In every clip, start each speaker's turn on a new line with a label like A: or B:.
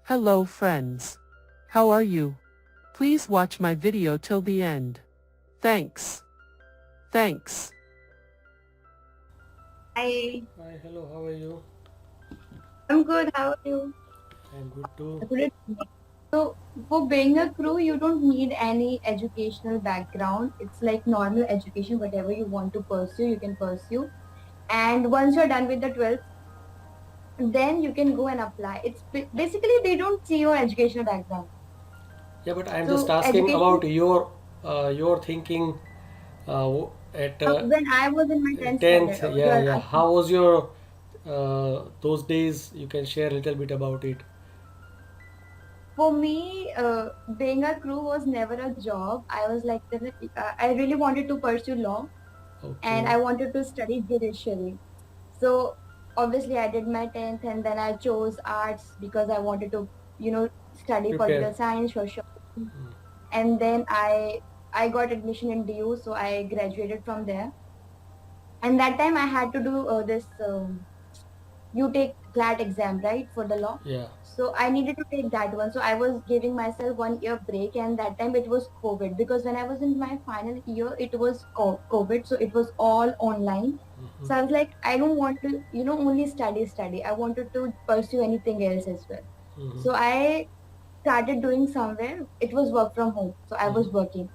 A: Hello friends. How are you? Please watch my video till the end. Thanks. Thanks.
B: Hi,
C: Hi, hello, how are you?
B: I'm good. How are you?
C: I'm good too.
B: Good. So, for being a crew, you don't need any educational background. It's like normal education, whatever you want to pursue, you can pursue. And once you're done with the 12th, then you can go and apply. Basically, they don't see your educational background.
C: Yeah, but I'm just
B: So,
C: asking
B: education,
C: about your thinking at
B: when I was in my 10th standard,
C: 10th. Yeah,
B: you're
C: yeah.
B: asking.
C: How was your those days? You can share a little bit about it.
B: For me, being a crew was never a job. I was like, I really wanted to pursue law and
C: Okay,
B: I wanted to study judiciary. So obviously I did my 10th and then I chose arts because I wanted to, study
C: prepare.
B: political science, social. And then I got admission in DU, so I graduated from there. And that time I had to do this you take CLAT exam, right, for the law.
C: Yeah.
B: So I needed to take that one. So I was giving myself 1 year break, and that time it was COVID because when I was in my final year, it was COVID, so it was all online.
C: Hmm.
B: So I was like, I don't want to, only study. I wanted to pursue anything else as well.
C: Hmm.
B: So I started doing somewhere. It was work from home, so I was
C: Hmm.
B: working.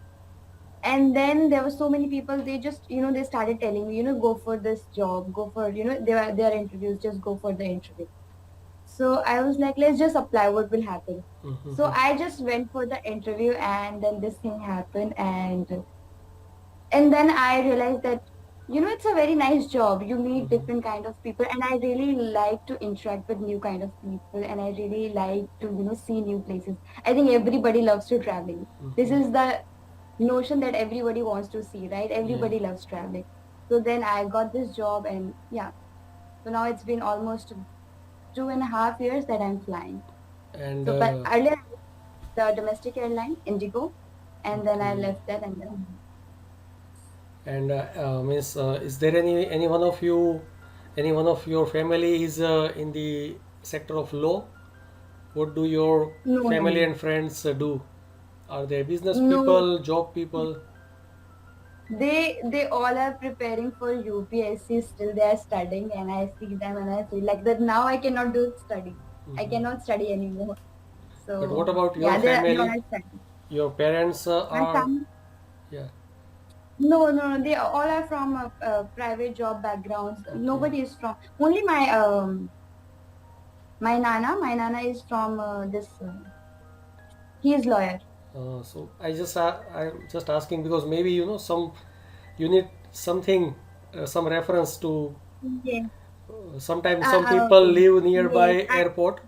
B: And then there were so many people, they just, they started telling me, go for this job, go for, they are interviews, just go for the interview. So I was like, let's just apply, what will happen. So
C: Hmm.
B: I just went for the interview and then this thing happened, and then I realized that, it's a very nice job. You meet
C: Hmm.
B: different kind of people, and I really like to interact with new kind of people, and I really like to, see new places. I think everybody loves to traveling. This
C: Hmm.
B: is the notion that everybody wants to see, right?
C: Yeah.
B: Everybody loves traveling. So then I got this job, and yeah. So now it's been almost 2.5 years that I'm flying.
C: And
B: So, but earlier the domestic airline, Indigo, and then I
C: okay.
B: left that, and then
C: And means, is there any one of you, any one of your family is in the sector of law? What do your
B: no, no,
C: family
B: no,
C: and friends do? Are they business
B: no.
C: people, job people?
B: They all are preparing for UPSC. Still, they are studying, and I see them, and I feel like that now I cannot do study. I
C: Hmm.
B: cannot study anymore.
C: But what
B: So
C: about your
B: yeah, they all
C: family?
B: are studying.
C: Your parents
B: My
C: are,
B: family.
C: yeah,
B: No, no, no. They all are from private job backgrounds.
C: okay.
B: Nobody is from. Only my nana. My nana is from this. He is lawyer.
C: So I'm just asking because maybe some you need something, some reference to.
B: Yes.
C: Sometimes some people
B: Okay.
C: live
B: Yes.
C: nearby airport.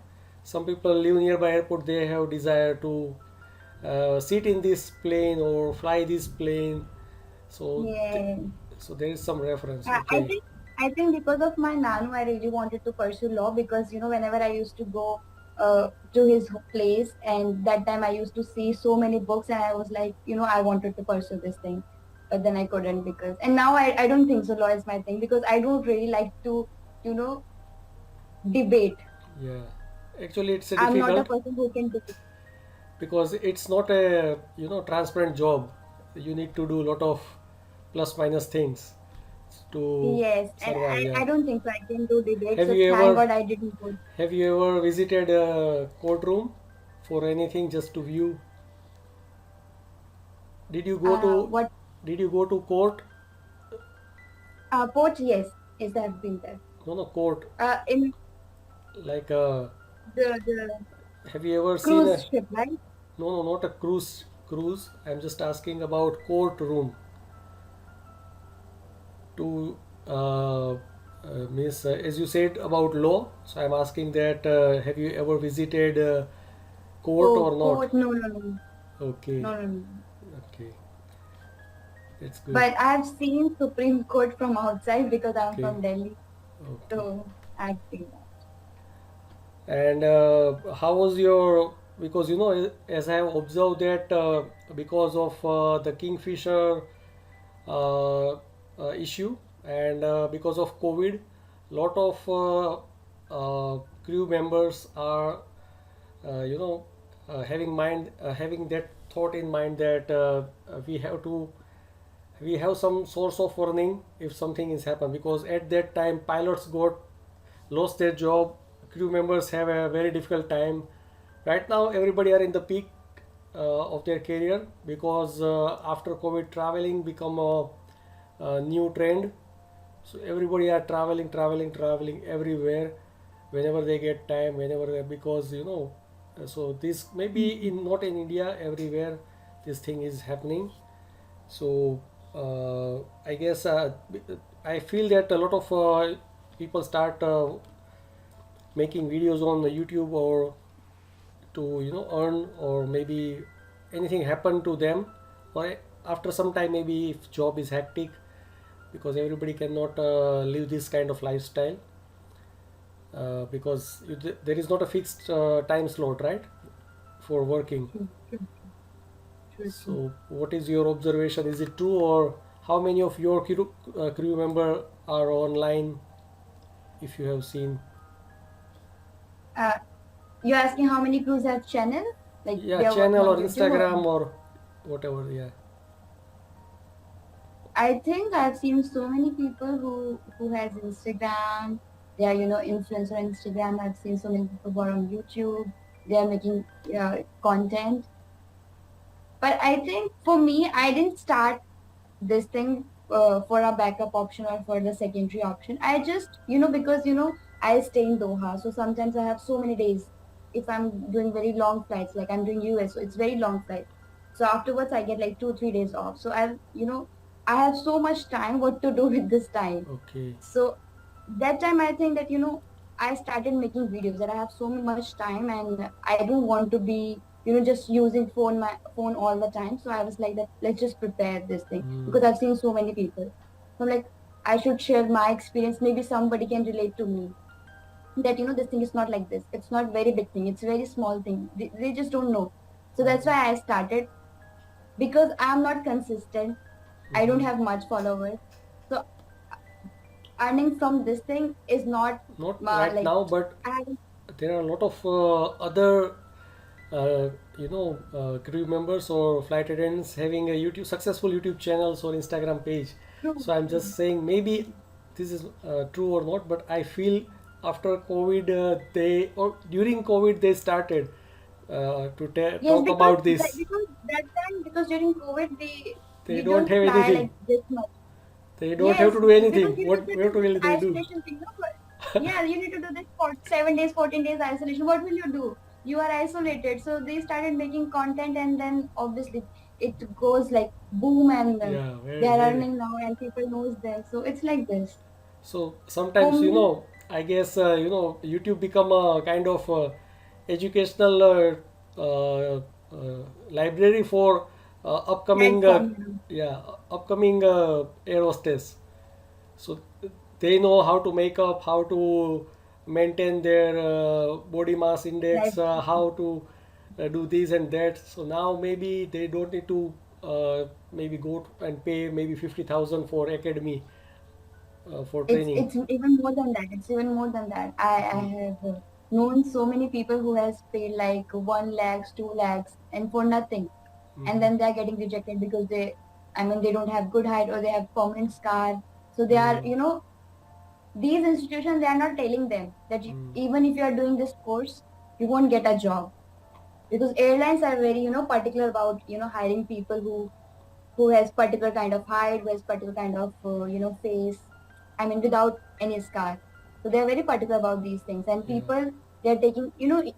C: Some people live nearby airport. They have desire to sit in this plane or fly this plane. So,
B: Yes.
C: so there is some reference.
B: I I
C: Okay.
B: think I think because of my nanu, I really wanted to pursue law because whenever I used to go to his place, and that time I used to see so many books, and I was like, I wanted to pursue this thing, but then I couldn't because, and now I don't think so. Law is my thing because I don't really like to you know debate.
C: Yeah. Actually, it's a
B: I'm not a
C: difficult
B: person who can debate.
C: because it's not a transparent job. You need to do a lot of plus minus things to
B: Yes, and
C: survive.
B: I
C: Yeah.
B: don't think so. I can do debate.
C: Have
B: So
C: you
B: thank
C: ever
B: God I didn't go.
C: have you ever visited a courtroom for anything just to view? Did you go to
B: What
C: did you go to court?
B: port? Yes, yes, I've been there.
C: No, no, court.
B: In
C: Like
B: the
C: have you ever seen
B: cruise
C: a
B: ship, right?
C: no, no, not a cruise. I'm just asking about courtroom to means as you said about law. So I'm asking that have you ever visited court
B: Oh,
C: or not?
B: court? No, no, no,
C: Okay,
B: no, no, no.
C: okay, that's good.
B: But I've seen Supreme Court from outside because I'm
C: Okay,
B: from Delhi,
C: okay.
B: so I've seen that.
C: And how was your, because as I have observed that because of the Kingfisher issue and because of COVID, lot of crew members are you know, having that thought in mind that we have some source of earning if something is happened, because at that time pilots got lost their job, crew members have a very difficult time. Right now everybody are in the peak of their career, because after COVID traveling become a new trend. So everybody are traveling everywhere whenever they get time, whenever they, because so this maybe in not in India, everywhere this thing is happening. So I guess I feel that a lot of people start making videos on the YouTube, or to earn, or maybe anything happen to them, or after some time maybe if job is hectic, because everybody cannot live this kind of lifestyle, because there is not a fixed time slot, right, for working.
B: True, true, true, true.
C: So what is your observation? Is it true, or how many of your crew member are online, if you have seen?
B: Uh, you're asking how many crews have channel? Like
C: Yeah,
B: they are working
C: channel
B: on
C: or
B: YouTube or
C: Instagram or whatever. Yeah.
B: I think I've seen so many people who has Instagram. They are influencer on Instagram. I've seen so many people who are on YouTube. They are making content. But I think for me, I didn't start this thing for a backup option or for the secondary option. I just, because, I stay in Doha. So sometimes I have so many days. If I'm doing very long flights, like I'm doing US, so it's very long flight. So afterwards, I get like 2, 3 days off. So I have so much time what to do with this time.
C: Okay.
B: So that time I think that, I started making videos that I have so much time and I don't want to be, just using my phone all the time. So I was like that, let's just prepare this thing
C: Mm.
B: because I've seen so many people. So I'm like, I should share my experience. Maybe somebody can relate to me that, this thing is not like this. It's not very big thing. It's very small thing. They just don't know. So that's
C: Mhm.
B: why I started because I'm not consistent. I don't
C: Mhm.
B: have much followers. So earning from this thing is not
C: Not right
B: like
C: now, but
B: I haven't.
C: there are a lot of other crew members or flight attendants having a YouTube successful YouTube channels or Instagram page.
B: True,
C: So I'm
B: true.
C: just saying, maybe this is true or not, but I feel after COVID, they or during COVID they started
B: Yes,
C: talk about this.
B: because that time because during COVID
C: They
B: we
C: don't
B: don't
C: have
B: fly
C: anything.
B: like this much.
C: They don't have
B: Yes,
C: to do anything.
B: because you need to
C: What
B: do
C: will
B: this
C: they do?
B: isolation thing. No, but yeah, you need to do this for 7 days, 14 days isolation. What will you do? You are isolated. So they started making content, and then obviously it goes like boom, and
C: Yeah,
B: they
C: very,
B: are
C: very.
B: earning now, and people knows them. So it's like this.
C: So
B: For
C: sometimes,
B: me,
C: I guess, YouTube become a kind of educational library for upcoming,
B: platform.
C: yeah, upcoming air hostess. So they know how to make up, how to maintain their body mass
B: Like
C: index, how to do this and that. So now maybe they don't need to maybe go and pay maybe 50,000 for academy for training.
B: it's even more than that. It's even more than that. I
C: Mm.
B: have known so many people who has paid like 1 lakhs, 2 lakhs, and for nothing, and
C: Mhm.
B: then they are getting rejected because I mean, they don't have good height or they have permanent scar. So they are,
C: Mm.
B: these institutions they are not telling them that
C: Mm.
B: even if you are doing this course, you won't get a job because airlines are very, particular about hiring people who has particular kind of height, who has particular kind of face. I mean, without any scar. So they are very particular about these things. And
C: Yeah.
B: people they are taking.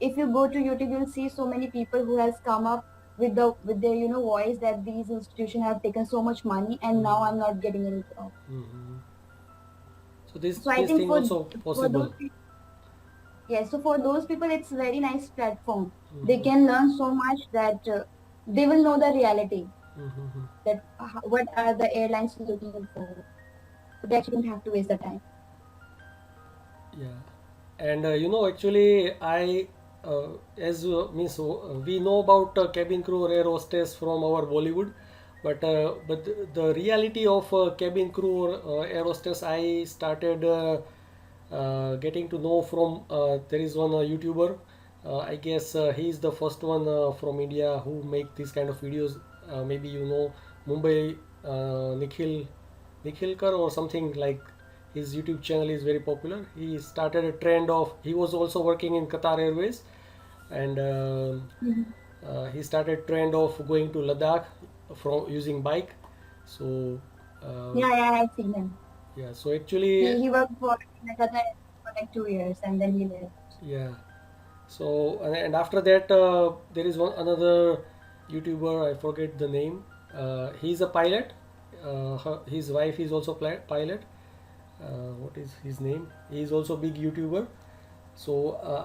B: If you go to YouTube, you'll see so many people who has come up with their voice that these institutions have taken so much money and now
C: Mm.
B: I'm not getting any job.
C: Mhm. So this
B: So I
C: this
B: think
C: thing also
B: for those
C: possible.
B: yeah, so for those people it's a very nice platform. They
C: Mhm.
B: can learn so much that they will know the reality
C: Mhm.
B: that what are the airlines looking for. So they actually don't have to waste the time.
C: Yeah, and actually, I as means we know about cabin crew or air hostess from our Bollywood, but the reality of cabin crew or air hostess I started getting to know from there is one YouTuber. I guess he is the first one from India who make these kind of videos. Maybe you know Mumbai Nikhilkar or something like. His YouTube channel is very popular. He started a trend of. He was also working in Qatar Airways, and
B: Mhm.
C: he started trend of going to Ladakh from using bike. So uh,
B: Yeah, I have seen him.
C: yeah, so actually
B: He worked for Qatar for like 2 years and then he left.
C: yeah. So and after that there is one another YouTuber, I forget the name. He's a pilot. His wife is also pilot. What is his name? He is also big YouTuber. So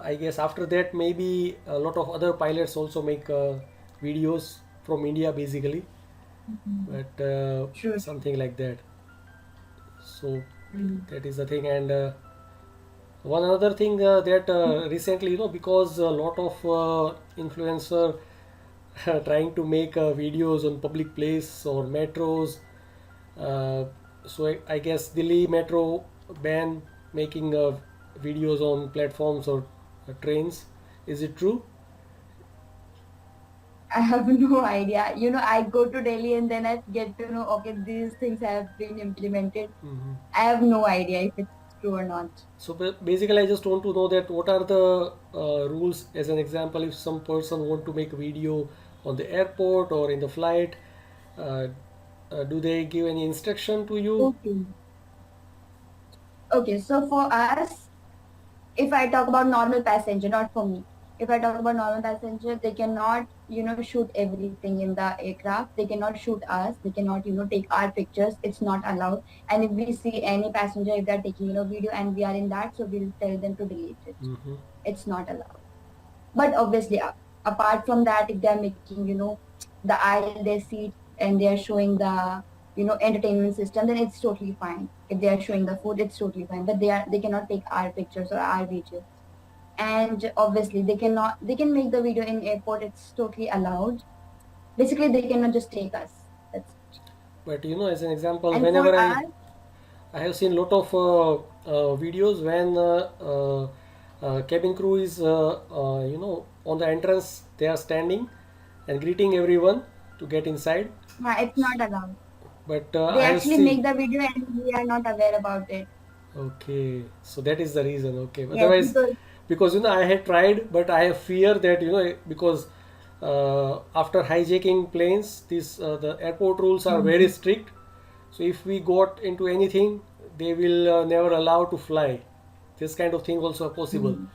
C: I guess after that maybe a lot of other pilots also make videos from India basically,
B: Mhm.
C: but
B: True.
C: something like that. So
B: Mhm.
C: that is the thing. And one another thing that recently, because a lot of influencer trying to make videos on public place or metros. Uh, so I guess Delhi Metro ban making videos on platforms or trains. Is it true?
B: I have no idea. I go to Delhi and then I get to know, okay, these things have been implemented.
C: Hmm.
B: I have no idea if it's true or not.
C: So basically, I just want to know that what are the rules. As an example, if some person want to make a video on the airport or in the flight, uh, do they give any instruction to you?
B: Okay. Okay, so for us, if I talk about normal passenger, not for me. If I talk about normal passenger, they cannot, shoot everything in the aircraft. They cannot shoot us. They cannot, take our pictures. It's not allowed. And if we see any passenger, if they're taking, video and we are in that, so we'll tell them to delete it.
C: Hmm.
B: It's not allowed. But obviously, apart from that, if they're making, the aisle, their seat, and they're showing the, entertainment system, then it's totally fine. If they are showing the food, it's totally fine. But they cannot take our pictures or our videos. And obviously, they can make the video in airport. It's totally allowed. Basically, they cannot just take us. That's it.
C: But as an example,
B: And for
C: whenever I
B: us,
C: I have seen lot of videos when cabin crew is on the entrance, they are standing and greeting everyone to get inside.
B: it's not allowed.
C: But
B: They
C: I have
B: actually
C: seen.
B: make the video and we are not aware about it.
C: Okay, so that is the reason. Okay,
B: Yes,
C: otherwise,
B: because
C: because I had tried, but I have fear that because after hijacking planes, these the airport rules are very
B: Mhm.
C: strict. So if we got into anything, they will never allow to fly. This kind of thing also are possible.
B: Mhm.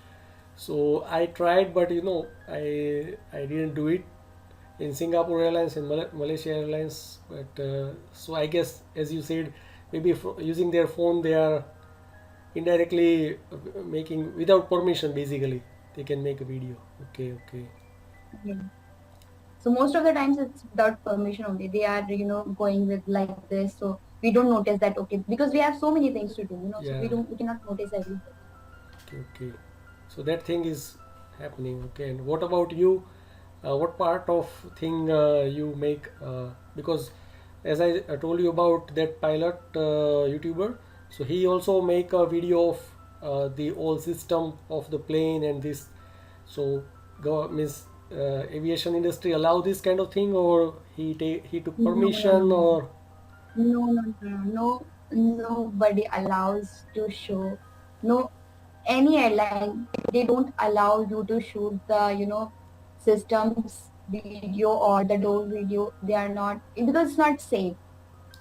C: So I tried, but I didn't do it in Singapore Airlines and Malaysia Airlines. But so I guess, as you said, maybe using their phone, they are indirectly making without permission. Basically, they can make a video. Okay, okay.
B: Yeah. So most of the times it's without permission only. They are, going with like this. So we don't notice that, okay, because we have so many things to do, so
C: Yeah.
B: we cannot notice everything.
C: Okay, okay. So that thing is happening. Okay, and what about you? What part of thing you make? Because as I told you about that pilot YouTuber, so he also make a video of the whole system of the plane and this. So go means aviation industry allow this kind of thing, or he took
B: No, no, no,
C: permission,
B: no.
C: or
B: No, no, no, no. Nobody allows to show. No, any airline, they don't allow you to shoot the, systems video or the door video. They are not, because it's not safe.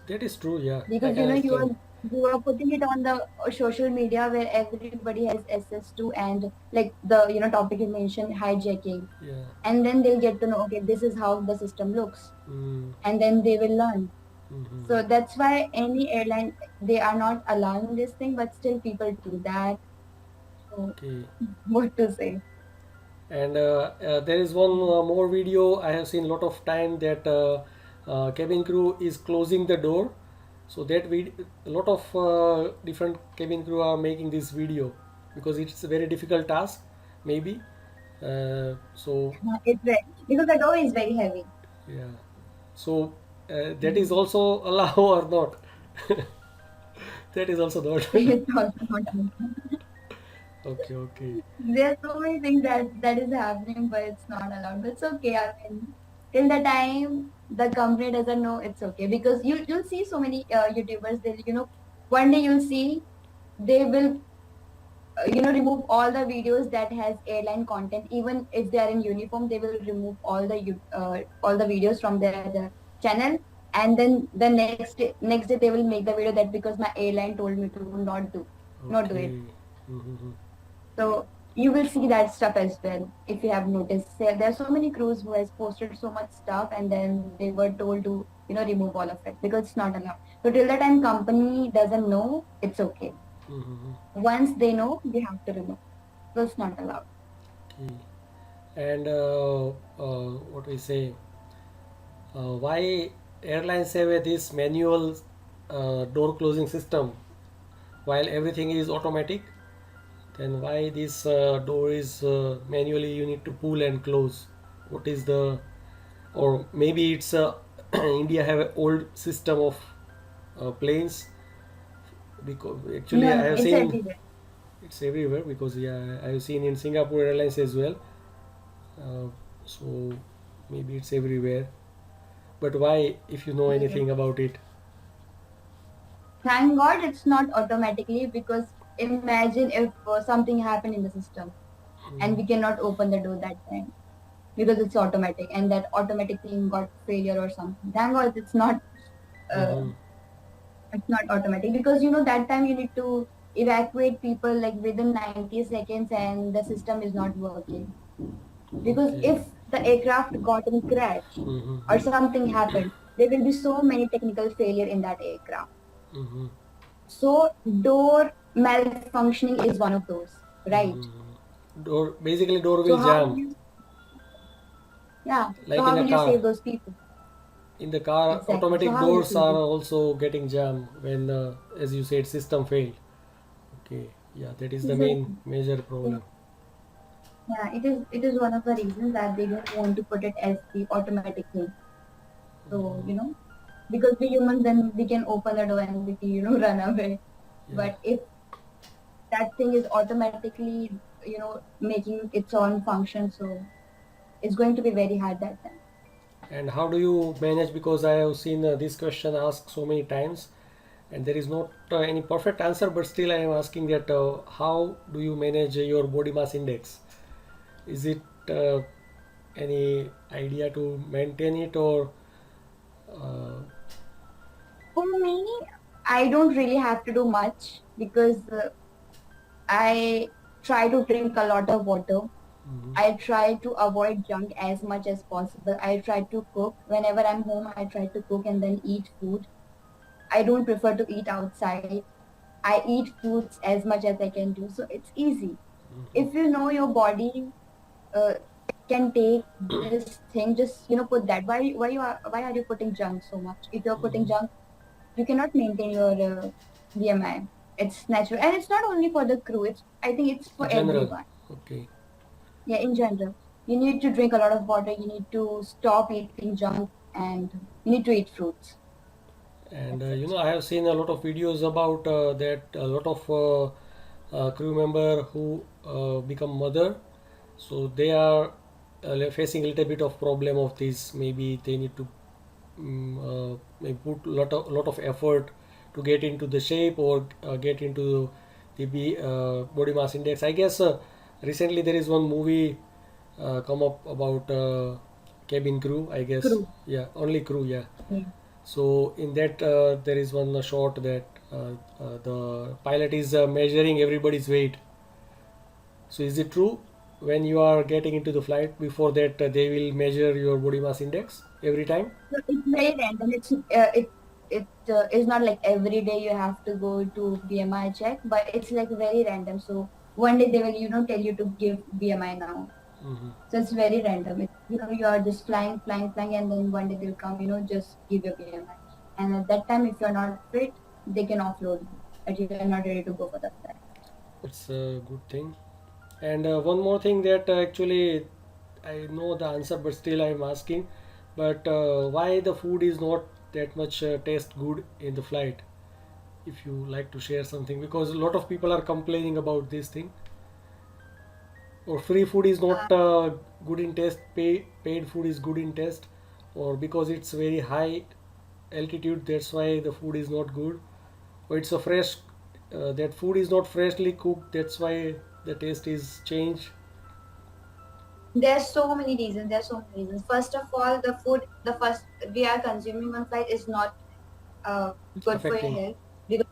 C: that is true. Yeah, I
B: Because
C: can understand.
B: you are putting it on the social media where everybody has access to, and like the topic you mentioned, hijacking,
C: Yeah.
B: and then they'll get to know, okay, this is how the system looks,
C: Mm,
B: and then they will learn.
C: mm-hmm.
B: So that's why any airline, they are not allowing this thing, but still people do that. So
C: Okay.
B: what to say?
C: And there is one more video I have seen a lot of time that cabin crew is closing the door. So that a lot of different cabin crew are making this video because it's a very difficult task, maybe. So
B: It's very, because the door is very heavy.
C: yeah, so that is also allow or not. That is also not.
B: It's also not.
C: Okay, okay.
B: There's so many things that is happening, but it's not allowed. But it's okay. I mean, till the time the company doesn't know, it's okay because you'll see so many YouTubers. They one day you'll see they will remove all the videos that has airline content. Even if they are in uniform, they will remove all the videos from their channel. And then the next day they will make the video that because my airline told me to not do it.
C: Okay. Mm-hmm.
B: So you will see that stuff as well if you have noticed. There are so many crews who has posted so much stuff and then they were told to remove all of it because it's not allowed. So till the time company doesn't know, it's okay.
C: Mm-hmm.
B: Once they know, they have to remove. So it's not allowed.
C: Okay. And what we say, why airlines have this manual door closing system while everything is automatic? Then why this door is manually you need to pull and close? What is the, or maybe it's India have an old system of planes, because actually
B: No,
C: I
B: no,
C: have
B: it's
C: seen
B: everywhere.
C: it's everywhere, because yeah, I have seen in Singapore Airlines as well. uh, so maybe it's everywhere, but why, if you know
B: Yes.
C: anything about it?
B: Thank God it's not automatically because imagine if something happened in the system and we cannot open the door that time because it's automatic and that automatic thing got failure or something. Thank God uh,
C: Mm-hmm.
B: it's not automatic because that time you need to evacuate people like within 90 seconds and the system is not working. Because
C: Okay.
B: if the aircraft got in crash or
C: Mm-hmm.
B: something happened, there will be so many technical failure in that aircraft.
C: Mm-hmm.
B: So door malfunctioning is one of those, right?
C: Door, basically door
B: So
C: will
B: how will
C: jam,
B: you, yeah, so
C: like in
B: how
C: a
B: will you
C: car.
B: save those people?
C: In the car,
B: Exactly. So
C: automatic
B: how will you
C: doors
B: save
C: are
B: them?
C: also getting jammed when, as you said, system failed. Okay, yeah, that is the main
B: Exactly.
C: major
B: So,
C: problem.
B: yeah, it is one of the reasons that they don't want to put it as the automatic thing. So, because we humans then we can open the door and we can, run away.
C: Yeah.
B: But if that thing is automatically, making its own function, so it's going to be very hard that time.
C: And how do you manage? Because I have seen this question asked so many times, and there is not any perfect answer, but still I am asking that, how do you manage your body mass index? Is it any idea to maintain it, or uh,
B: For me, I don't really have to do much because I try to drink a lot of water.
C: mhm,
B: I try to avoid junk as much as possible. I try to cook. Whenever I'm home, I try to cook and then eat food. I don't prefer to eat outside. I eat fruits as much as I can do. So it's easy.
C: mhm,
B: If you know your body uh, can take this thing, just put that. Why are you putting junk so much? If you're putting
C: mhm.
B: junk, you cannot maintain your BMI. It's natural, and it's not only for the crew. I think it's
C: In
B: for
C: general?
B: everyone.
C: Okay.
B: Yeah, in general, you need to drink a lot of water. You need to stop eating junk, and you need to eat fruits.
C: And
B: That's it.
C: I have seen a lot of videos about that. A lot of crew member who become mother, so they are facing a little bit of problem of this. Maybe they need to maybe put lot of effort to get into the shape, or get into the body mass index. I guess recently there is one movie come up about cabin crew, I guess.
B: Crew.
C: Yeah, only crew. Yeah.
B: Yeah.
C: So in that there is one shot that the pilot is measuring everybody's weight. So is it true, when you are getting into the flight, before that they will measure your body mass index every time?
B: So it's very random. It is not like every day you have to go to BMI check, but it's like very random. So one day they will tell you to give BMI now.
C: Hmm.
B: So it's very random. You are just flying, flying, flying, and then one day they'll come, just give your BMI. And at that time, if you're not fit, they can offload you. That you are not ready to go for the flight.
C: It's a good thing. And one more thing that actually I know the answer, but still I'm asking. But why the food is not that much taste good in the flight? If you like to share something, because a lot of people are complaining about this thing. Or free food is
B: Uh,
C: not good in taste, paid food is good in taste, or because it's very high altitude, that's why the food is not good, or it's a fresh, that food is not freshly cooked, that's why the taste is changed,
B: there's so many reasons. There's so many reasons. First of all, the food, the first we are consuming on flight is not uh, good for your
C: affecting.
B: health because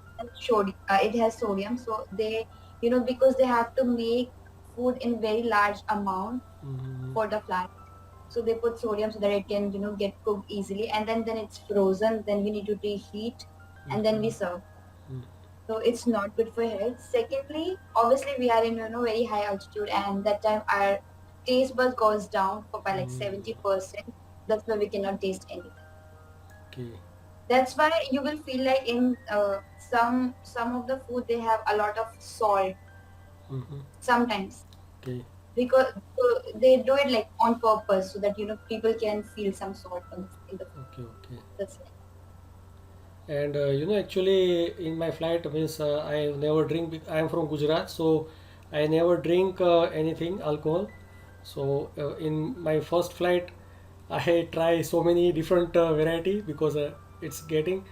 B: it has sodium. So they, because they have to make food in very large amount
C: Mhm.
B: for the flight. So they put sodium so that it can, get cooked easily. And then it's frozen. Then we need to reheat and then we serve. So it's not good for health. Secondly, obviously we are in, very high altitude and that time our taste bud goes down for by like
C: Mm,
B: 70%. That's why we cannot taste anything.
C: okay.
B: That's why you will feel like in some of the food they have a lot of salt
C: Mm-hmm.
B: sometimes
C: Okay.
B: because they do it like on purpose so that people can feel some salt in the food.
C: Okay. Okay.
B: That's it.
C: And actually, in my flight means I never drink. I am from Gujarat, so I never drink anything alcohol. So in my first flight, I try so many different variety because it's getting,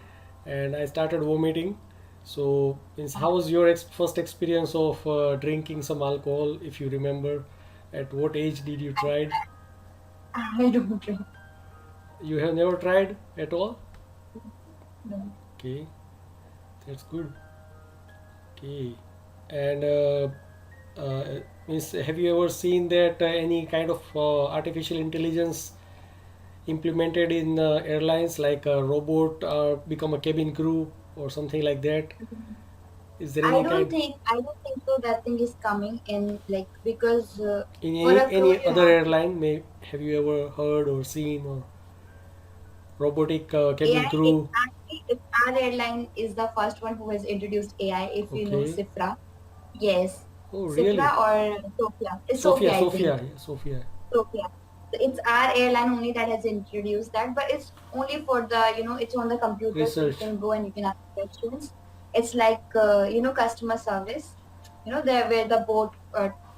C: and I started vomiting. So means how was your first experience of drinking some alcohol? If you remember, at what age did you tried?
B: I don't drink.
C: You have never tried at all?
B: No.
C: Okay, that's good. Okay. And means have you ever seen that any kind of artificial intelligence implemented in airlines, like a robot become a cabin crew or something like that? Is there any kind
B: I don't think so that thing is coming in like because
C: in
B: for a crew
C: any
B: you
C: other
B: have
C: airline? May have you ever heard or seen or robotic cabin
B: AI. It's
C: crew?
B: actually it's our airline is the first one who has introduced AI. If you know
C: Okay.
B: Sifra, yes,
C: Oh, really?
B: Sifra or Sophia. It's
C: Sophia,
B: Sophia, I think.
C: Sophia, yeah, Sophia.
B: Sophia. So it's our airline only that has introduced that, but it's only for the it's on the computer, so you
C: Research.
B: can go and you can ask questions. It's like customer service. There where the boat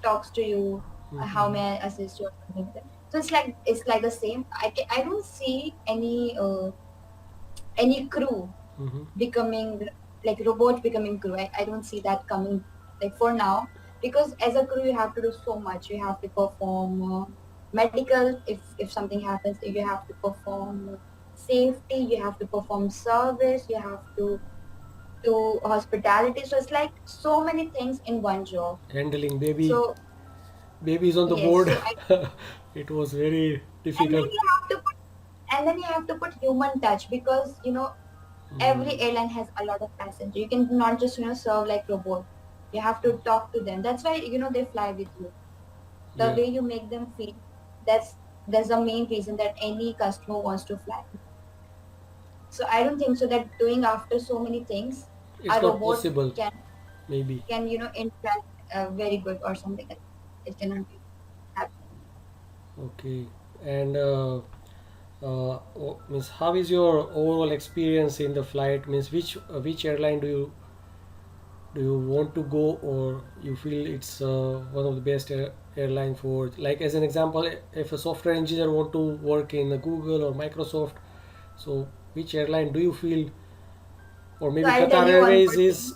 B: talks to you. How
C: Mm-hmm.
B: may I assist you or something like that. So it's like the same. I don't see any crew
C: Mm-hmm.
B: becoming like robot becoming crew. I don't see that coming like for now because as a crew you have to do so much. You have to perform medical if something happens. You have to perform safety. You have to perform service. You have to do hospitality. So it's like so many things in one job.
C: Handling
B: So
C: babies on the
B: yes.
C: board.
B: So I
C: It was very
B: and then
C: difficult.
B: you have to put human touch because
C: Mm,
B: every airline has a lot of passengers. You can not just serve like robot. You have to talk to them. That's why they fly with you. The
C: yeah,
B: way you make them feel, that's the main reason that any customer wants to fly. So I don't think so that doing after so many things,
C: it's
B: a
C: not
B: robot
C: possible.
B: can
C: Maybe
B: interact very good or something like that. It cannot be happening.
C: okay. And means how is your overall experience in the flight? Means which airline do you want to go, or you feel it's one of the best airline for, like as an example, if a software engineer want to work in Google or Microsoft, so which airline do you feel, or
B: So
C: maybe
B: I'll tell
C: Qatar
B: you one
C: Airways
B: more thing.
C: is,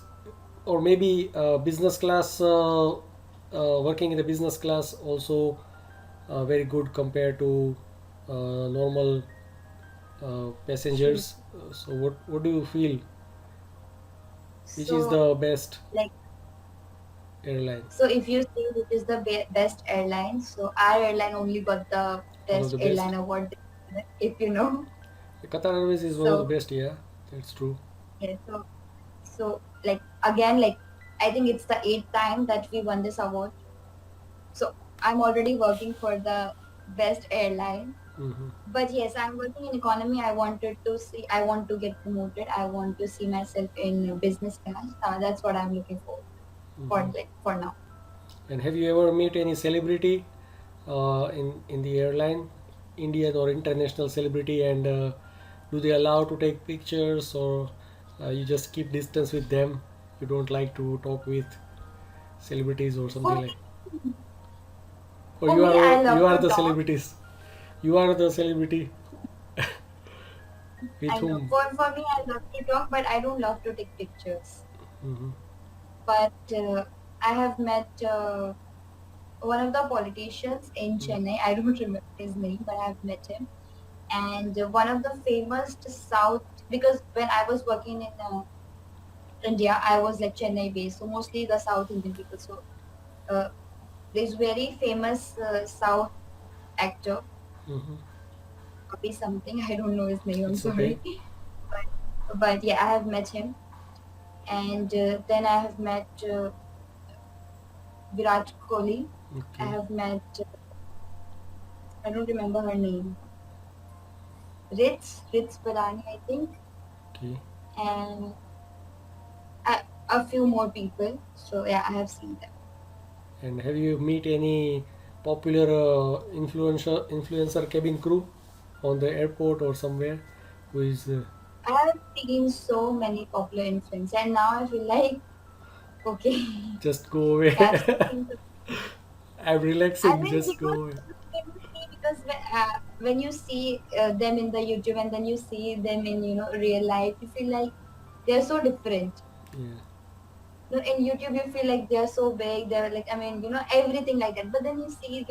C: or maybe business class, working in the business class also very good compared to normal
B: True.
C: passengers. So what do you feel? Which is
B: So
C: the best
B: like
C: airline?
B: so if you see which is the best airline, so our airline only got the
C: One of
B: best
C: the best.
B: airline award, if you know.
C: Qatar Airways is one of the
B: So
C: best. Yeah, that's true.
B: yeah, so like again, like I think it's the eighth time that we won this award. So I'm already working for the best airline.
C: Hmm.
B: But yes, I'm working in economy. I want to get promoted. I want to see myself in business class. That's what I'm looking for
C: Hmm.
B: like for now.
C: And have you ever met any celebrity in the airline, Indian or international celebrity, and do they allow to take pictures, or you just keep distance with them? You don't like to talk with celebrities or
B: For
C: something like. Or
B: For me, I
C: you
B: love
C: are
B: to
C: the
B: talk.
C: celebrities. You are the celebrity with
B: I know.
C: whom.
B: For me, I love to talk, but I don't love to take pictures.
C: Hmm.
B: But I have met one of the politicians in
C: Mm.
B: Chennai. I don't remember his name, but I've met him. And one of the famous South, because when I was working in India, I was like Chennai based, so mostly the South Indian people. So uh, there's very famous South actor,
C: Hmm.
B: Kapi something. I don't know his name. I'm
C: It's okay.
B: sorry, but yeah, I have met him, and then I have met Virat Kohli. I
C: Okay.
B: have met I don't remember her name. Ritz Badani, I think,
C: Okay.
B: and a, a few more people. So yeah, I have seen them.
C: And have you meet any popular influencer cabin crew on the airport or somewhere who is
B: I have seen so many popular influencers, and now I feel like okay,
C: just go away?
B: yeah, I've seen.
C: I'm
B: I
C: relaxing,
B: mean,
C: just
B: because
C: go away.
B: when you see, because when you see them in the YouTube and then you see them in real life, you feel like they're so different.
C: Yeah.
B: In YouTube, you feel like they're so big. They're like, I mean, everything like that. But then you see,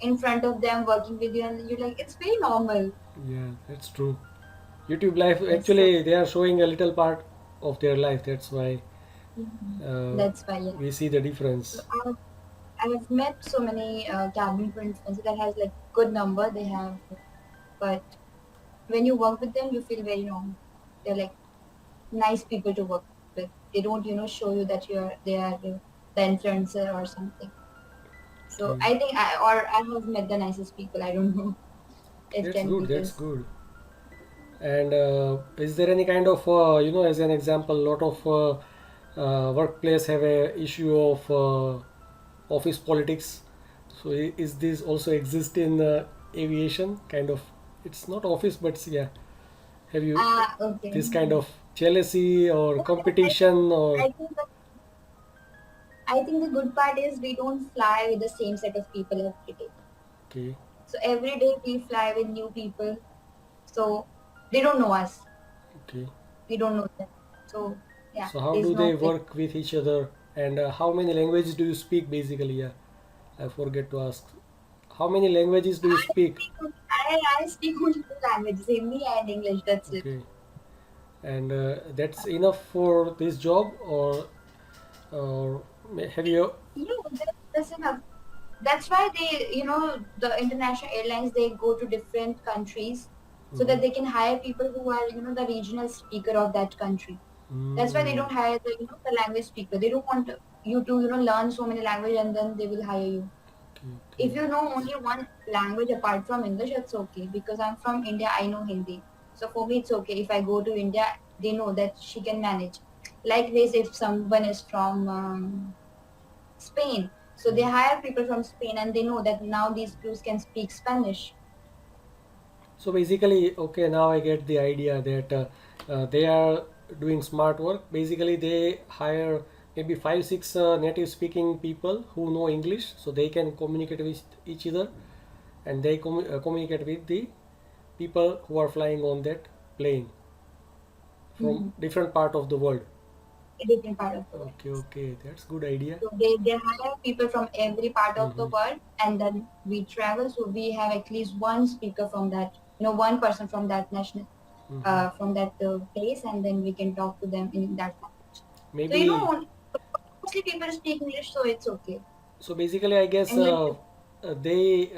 B: in front of them working with you, and you're like, it's very normal.
C: Yeah, that's true. YouTube life
B: Yes, so
C: actually they are showing a little part of their life. That's why
B: mhm,
C: uh,
B: that's why. Yeah.
C: we see the
B: So
C: difference.
B: I've met so many cabin crew influencers that has like good number they have, but when you work with them, you feel very normal. They're like nice people to work with. They don't, show you that they are the influencer or something. So
C: Okay,
B: I think I have met the nicest people. I don't know. It
C: that's
B: can
C: good.
B: be
C: That's
B: just.
C: good. And is there any kind of as an example, lot of workplace have a issue of office politics. So is this also exist in aviation? Kind of, it's not office, but yeah. Have you
B: Okay.
C: this kind of jealousy or
B: No, I think
C: competition or
B: I think the I think the good part is we don't fly with the same set of people every day.
C: okay?
B: So every day we fly with new people. So they don't know us.
C: Okay.
B: We don't know them. So yeah,
C: So how
B: there's
C: do they
B: no like.
C: work with each other, and how many languages do you speak basically? Yeah, I forget to ask. How many languages do you speak?
B: I speak only two languages, Hindi and English. That's it.
C: Okay, and that's enough for this job, or have you?
B: That's enough. That's why the international airlines, they go to different countries so
C: Mhm.
B: that they can hire people who are, the regional speaker of that country. That's why they
C: Mm,
B: don't hire the language speaker. They don't want you to, learn so many language and then they will hire you.
C: okay,
B: If
C: okay,
B: you know only one language apart from English, it's okay because I'm from India. I know Hindi, so for me it's okay. If I go to India, they know that she can manage. Likewise, if someone is from Spain, so they
C: okay.
B: hire people from Spain and they know that now these crews can speak Spanish.
C: So basically, okay, now I get the idea that they are doing smart work. Basically, they hire maybe five, six native speaking people who know English, so they can communicate with each other, and they communicate with the people who are flying on that plane from
B: Mm-hmm.
C: different part of the world.
B: A different part of the world.
C: Okay, okay, that's good idea.
B: So they hire people from every part of the
C: Mm-hmm.
B: world and then we travel. So we have at least one speaker from that, one person from that national,
C: Mm-hmm.
B: from that place, and then we can talk to them in that language. So
C: Maybe
B: mostly people speak English, so it's okay.
C: so. Basically, I guess
B: English.
C: they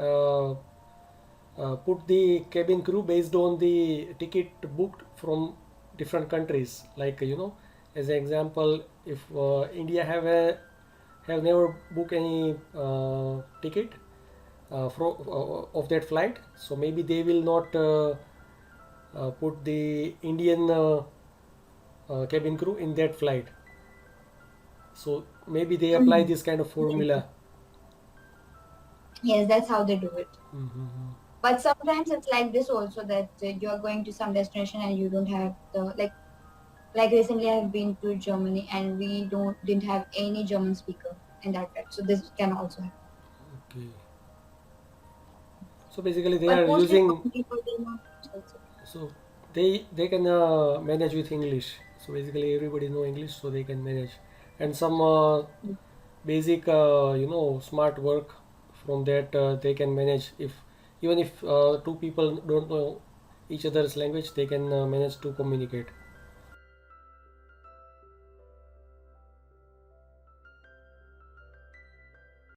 C: put the cabin crew based on the ticket booked from different countries. Like as an example, if India have never booked any ticket of that flight, so maybe they will not put the Indian cabin crew in that flight. So maybe they apply
B: Mhm.
C: this kind of
B: Maybe.
C: formula.
B: Yes, that's how they do it.
C: Mm-hmm.
B: But sometimes it's like this also that you're going to some destination and you don't have the like recently I've been to Germany and we didn't have any German speaker in that flight. So this can also happen.
C: Okay. So basically they
B: But
C: are
B: mostly
C: using,
B: young people, they know also.
C: so they can manage with English. So basically everybody know English, so they can manage. And some basic smart work from that they can manage. If even if two people don't know each other's language, they can manage to communicate.